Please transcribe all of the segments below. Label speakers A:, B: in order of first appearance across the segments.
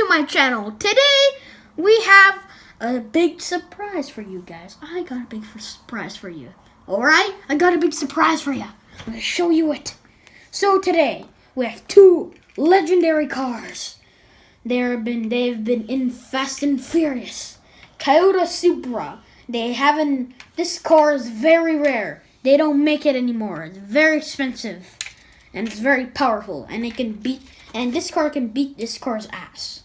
A: to my channel. Today we have a big surprise for you guys. I got a big surprise for you. Alright? I got a big surprise for you. I'm going to show you it. So today we have two legendary cars. They've been in Fast and Furious. Toyota Supra. This car is very rare. They don't make it anymore. It's very expensive. And it's very powerful. And this car can beat this car's ass.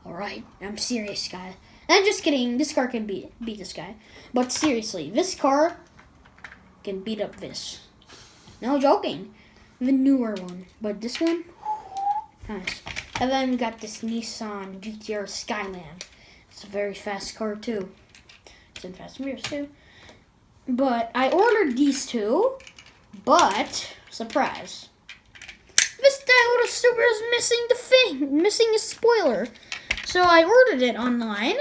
A: Alright? I'm serious, guys. I'm just kidding. This car can beat this guy. But seriously, this car can beat up this. No joking. The newer one. But this one, nice. And then we got this Nissan GTR Skyline. It's a very fast car too. It's in Fast and Furious too. But I ordered these two. But surprise. This Toyota Supra is missing a spoiler. So I ordered it online.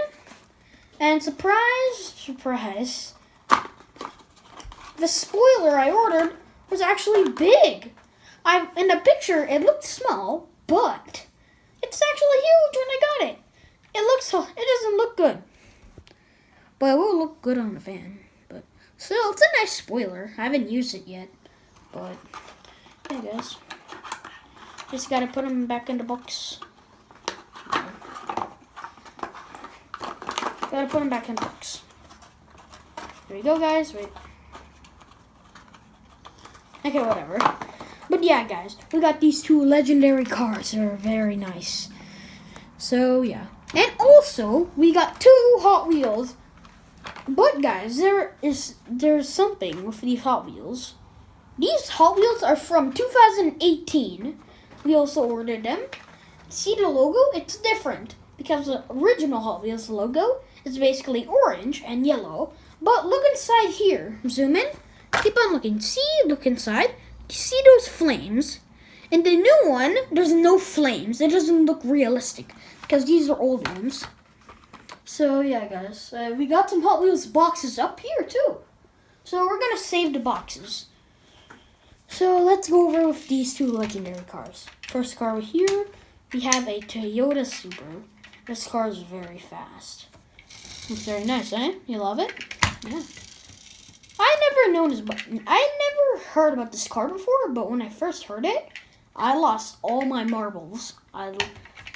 A: And surprise, the spoiler I ordered was actually big. In the picture, it looked small, but it's actually huge when I got it. It doesn't look good. But it will look good on the van. But still, it's a nice spoiler. I haven't used it yet. But, yeah, guys. Just gotta put them back in the box. Gotta put them back in the box. There we go, guys. Wait. Okay, whatever. But yeah, guys, we got these two legendary cars. They're very nice. So, yeah. And also, we got two Hot Wheels. But, guys, there's something with these Hot Wheels. These Hot Wheels are from 2018. We also ordered them. See the logo? It's different. Because the original Hot Wheels logo is basically orange and yellow. But look inside here. Zoom in. Keep on looking. Look inside. You see those flames? In the new one, there's no flames. It doesn't look realistic. Because these are old ones. So, yeah, guys. We got some Hot Wheels boxes up here, too. So, we're going to save the boxes. So, let's go over with these two legendary cars. First car here, we have a Toyota Supra. This car is very fast. It's very nice, eh? You love it? Yeah. I never heard about this car before, but when I first heard it, I lost all my marbles. I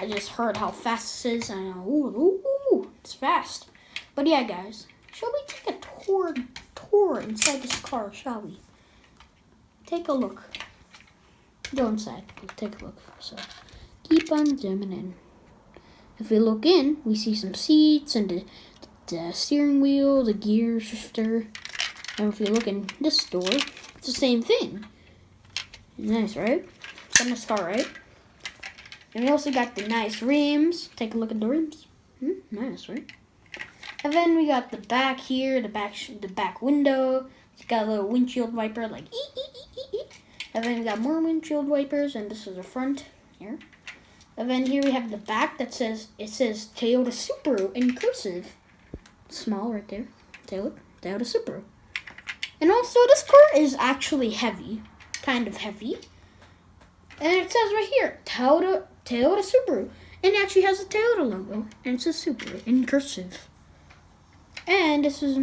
A: just heard how fast it is, and ooh, it's fast. But yeah, guys, shall we take a tour inside this car, shall we? Take a look. Go inside. Let's take a look. So, keep on zooming in. If we look in, we see some seats and the steering wheel, the gear shifter. And if we look in this door, it's the same thing. Nice, right? It's a nice car, right? And we also got the nice rims. Take a look at the rims. Nice, right? And then we got the back here, the back window. It's got a little windshield wiper, like And then we got more windshield wipers, and this is the front here. And then here we have the back that says Toyota Supra in cursive. Small right there. Toyota Supra. And also this car is actually heavy. Kind of heavy. And it says right here, Toyota Supra. And it actually has a Toyota logo. And it says Supra in cursive. And this is,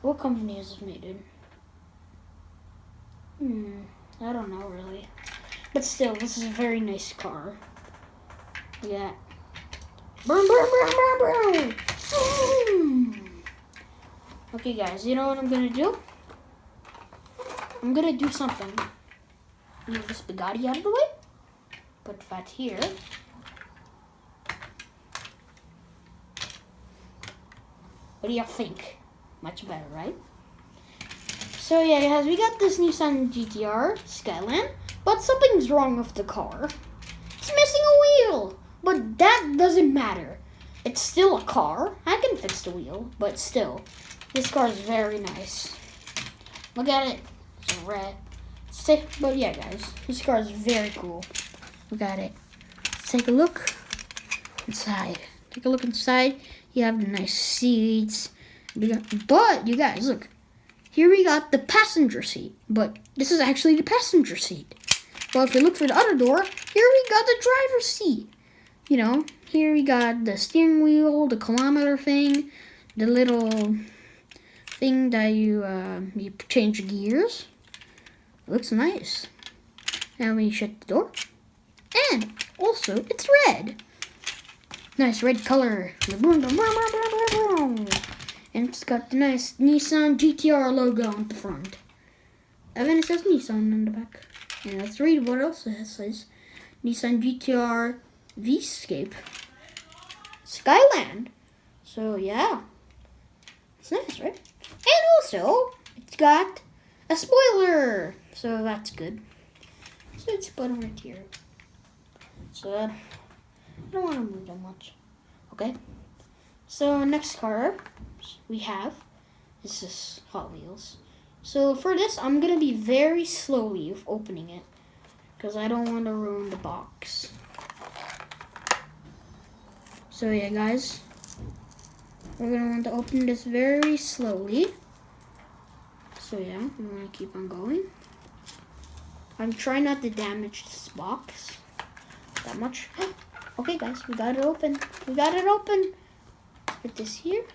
A: what company is this made in? I don't know really. But still, this is a very nice car. Yeah. Boom, boom, boom, boom, boom. Okay, guys, you know what I'm gonna do? I'm gonna do something. Move this Bugatti out of the way. Put that here. What do you think? Much better, right? So yeah, guys, we got this Nissan GTR Skyline, but something's wrong with the car. It's missing a wheel. But that doesn't matter. It's still a car. I can fix the wheel, but still. This car is very nice. Look at it. It's red. But yeah, guys. This car is very cool. Look at it. Let's take a look inside. Take a look inside. You have the nice seats. But, you guys, look. Here we got the passenger seat. But this is actually the passenger seat. Well, if you look for the other door, here we got the driver's seat. You know, Here we got the steering wheel, the kilometer thing, the little thing that you change gears. It looks nice. Now we shut the door. And also, it's red. Nice red color. And it's got the nice Nissan GTR logo on the front. And then it says Nissan on the back. And let's read what else it says. Nissan GTR V-Scape Skyline. So yeah, it's nice, right? And also, it's got a spoiler. So that's good. So it's put right here. So I don't want to move that much. Okay. So next car we have is this Hot Wheels. So for this, I'm gonna be very slowly opening it because I don't want to ruin the box. So yeah, guys, we're gonna want to open this very slowly. So yeah, I'm gonna keep on going. I'm trying not to damage this box that much. Okay, guys, we got it open. We got it open. Let's put this here.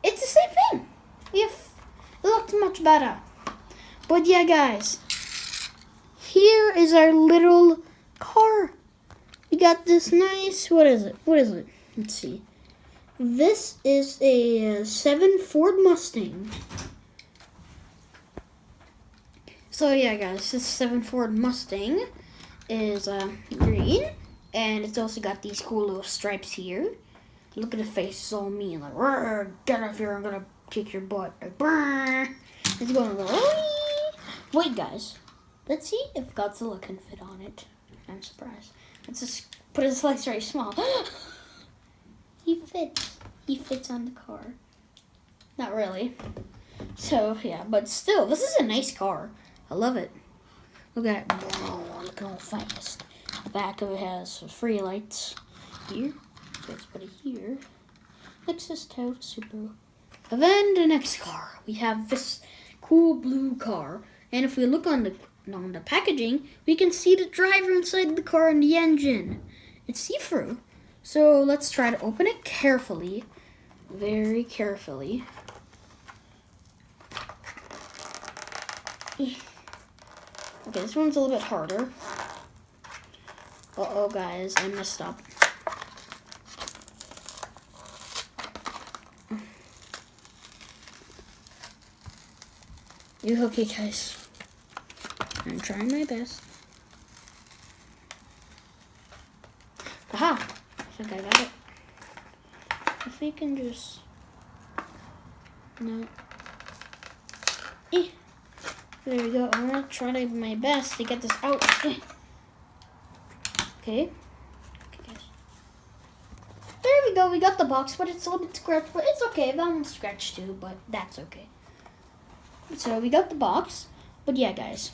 A: It's the same thing. It looks much better. But yeah, guys, here is our little car. We got this nice, what is it? Let's see. This is a 7 Ford Mustang. So yeah, guys, this 7 Ford Mustang is green, and it's also got these cool little stripes here. Look at the face, it's all mean, like, get off here, I'm gonna kick your butt. Like, brr. It's going to go, wait, guys, let's see if Godzilla can fit on it. I'm surprised. Let's just put his legs very small. He fits on the car. Not really. So yeah, but still, this is a nice car. I love it. Look at it. Look how fast. The back of it has free lights here. Let's put it here. Lexus Toyota Supra. And then the next car, we have this cool blue car. And if we look on the packaging, we can see the driver inside the car and the engine. It's see-through. So let's try to open it carefully. Very carefully. Okay, this one's a little bit harder. Uh-oh, guys, I messed up. You okay, guys? I'm trying my best. Aha! I think I got it. If we can just... No. There we go. I'm gonna try my best to get this out. Okay. Okay, guys. There we go. We got the box, but it's a little bit scratched. But it's okay. That one's scratched too, but that's okay. So we got the box. But yeah, guys.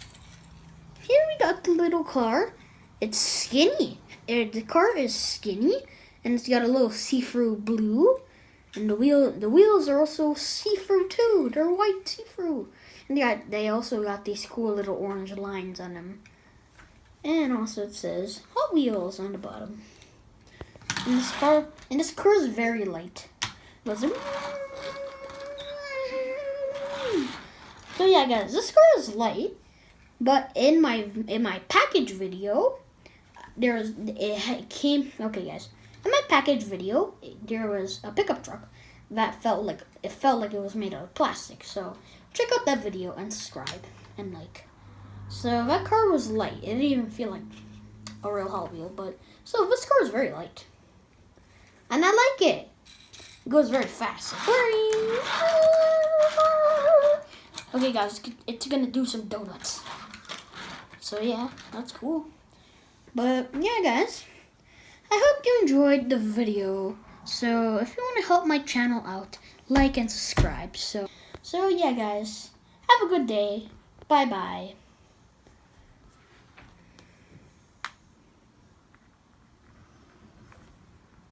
A: Here we got the little car. It's skinny. The car is skinny, and it's got a little see-through blue. And the wheels are also see-through too. They're white see-through. And they also got these cool little orange lines on them. And also it says Hot Wheels on the bottom. And this car is very light. So yeah, guys, this car is light. But in my package video, okay, guys. In my package video, there was a pickup truck that felt like it was made out of plastic. So check out that video and subscribe and like. So that car was light. It didn't even feel like a real Hot Wheel, but so this car is very light, and I like it. It goes very fast. Okay, guys, it's gonna do some donuts. So yeah, that's cool. But yeah, guys, I hope you enjoyed the video. So if you want to help my channel out, like and subscribe. So yeah, guys, have a good day. Bye bye.